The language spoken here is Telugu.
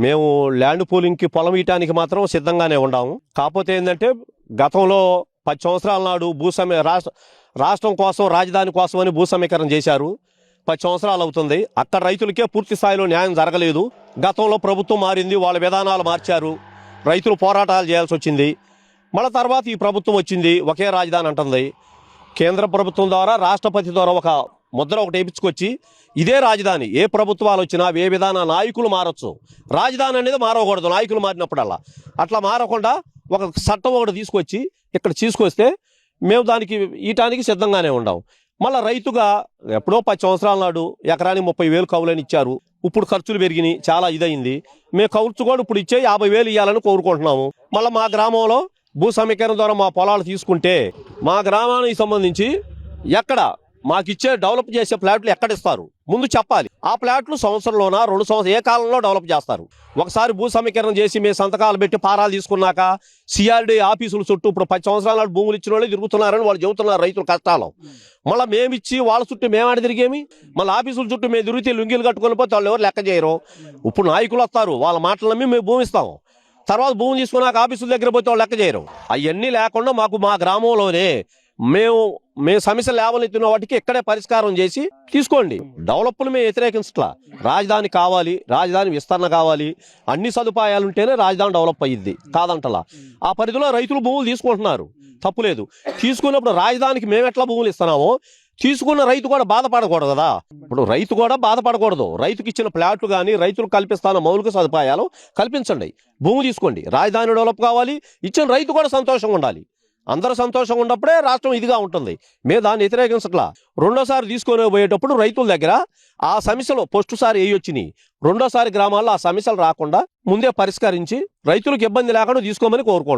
మేము ల్యాండ్ పూలింగ్కి పొలం ఇయటానికి మాత్రం సిద్ధంగానే ఉన్నాము. కాకపోతే ఏంటంటే గతంలో 10 సంవత్సరాల నాడు రాష్ట్రం కోసం రాజధాని కోసం అని భూ సమీకరణ చేశారు. 10 సంవత్సరాలు అవుతుంది. అక్కడ రైతులకే పూర్తి స్థాయిలో న్యాయం జరగలేదు. గతంలో ప్రభుత్వం మారింది, వాళ్ళ విధానాలు మార్చారు, రైతులు పోరాటాలు చేయాల్సి వచ్చింది. మళ్ళీ తర్వాత ఈ ప్రభుత్వం వచ్చింది, ఒకే రాజధాని అంటుంది. కేంద్ర ప్రభుత్వం ద్వారా రాష్ట్రపతి ద్వారా ఒక ముద్ర ఒకటి వేయించుకొచ్చి ఇదే రాజధాని, ఏ ప్రభుత్వాలు వచ్చినా ఏ విధాన నాయకులు మారచ్చు, రాజధాని అనేది మారకూడదు నాయకులు మారినప్పుడల్లా. అట్లా మారకుండా ఒక చట్టం ఒకటి తీసుకొచ్చి ఇక్కడ తీసుకొస్తే మేము దానికి ఈయటానికి సిద్ధంగానే ఉన్నాం. మళ్ళీ రైతుగా ఎప్పుడో 10 సంవత్సరాల నాడు ఎకరానికి 30,000 కౌలని ఇచ్చారు. ఇప్పుడు ఖర్చులు పెరిగినాయి, చాలా ఇదయింది. మేము ఖర్చు కూడా ఇప్పుడు ఇచ్చే 50,000 ఇవ్వాలని కోరుకుంటున్నాము. మళ్ళీ మా గ్రామంలో భూ సమీకరణ ద్వారా మా పొలాలు తీసుకుంటే మా గ్రామానికి సంబంధించి ఎక్కడ మాకు ఇచ్చే డెవలప్ చేసే ప్లాట్లు ఎక్కడ ఇస్తారు ముందు చెప్పాలి. ఆ ప్లాట్లు సంవత్సరంలోనా 2 సంవత్సరం ఏ కాలంలో డెవలప్ చేస్తారు? ఒకసారి భూ సమీకరణ చేసి మేము సంతకాలు పెట్టి పారాలు తీసుకున్నాక సిఆర్డీ ఆఫీసుల చుట్టూ ఇప్పుడు 10 సంవత్సరాల నాడు భూములు ఇచ్చిన వాళ్ళే తిరుగుతున్నారని వాళ్ళు చెబుతున్నారు రైతుల కష్టాలు. మళ్ళీ మేమిచ్చి వాళ్ళ చుట్టూ మేమాడి తిరిగేమి, మళ్ళీ ఆఫీసుల చుట్టూ మేము తిరిగితే లుంగీలు కట్టుకొని పోతే వాళ్ళు ఎవరు లెక్క చేయరు. ఇప్పుడు నాయకులు వస్తారు, వాళ్ళ మాటలు నమ్మి మేము భూమి ఇస్తాము. తర్వాత భూమి తీసుకున్నాక ఆఫీసుల దగ్గర పోతే వాళ్ళు లెక్క చేయరు. అవన్నీ లేకుండా మాకు మా గ్రామంలోనే మేము సమస్యలు లేవనెత్తిన వాటికి ఇక్కడే పరిష్కారం చేసి తీసుకోండి. డెవలప్లు మేము వ్యతిరేకించట్లా. రాజధాని కావాలి, రాజధాని విస్తరణ కావాలి, అన్ని సదుపాయాలు ఉంటేనే రాజధాని డెవలప్ అయ్యిద్ది, కాదంటలా. ఆ పరిధిలో రైతులు భూములు తీసుకుంటున్నారు, తప్పులేదు. తీసుకున్నప్పుడు రాజధానికి మేము ఎట్లా భూములు ఇస్తున్నామో తీసుకున్న రైతు కూడా బాధపడకూడదు కదా. ఇప్పుడు రైతు కూడా బాధపడకూడదు. రైతుకి ఇచ్చిన ప్లాట్లు కానీ రైతులకు కల్పిస్తాన మౌలిక సదుపాయాలు కల్పించండి, భూమి తీసుకోండి. రాజధాని డెవలప్ కావాలి, ఇచ్చిన రైతు కూడా సంతోషంగా ఉండాలి. అందరూ సంతోషంగా ఉన్నప్పుడే రాష్ట్రం ఇదిగా ఉంటుంది. మేము దాన్ని వ్యతిరేకించట్లా. రెండోసారి తీసుకొని పోయేటప్పుడు రైతుల దగ్గర ఆ సమస్యలు ఫస్ట్సారి వచ్చినాయి, రెండోసారి గ్రామాల్లో ఆ సమస్యలు రాకుండా ముందే పరిష్కరించి రైతులకు ఇబ్బంది లేకుండా తీసుకోమని కోరుకుంటున్నాం.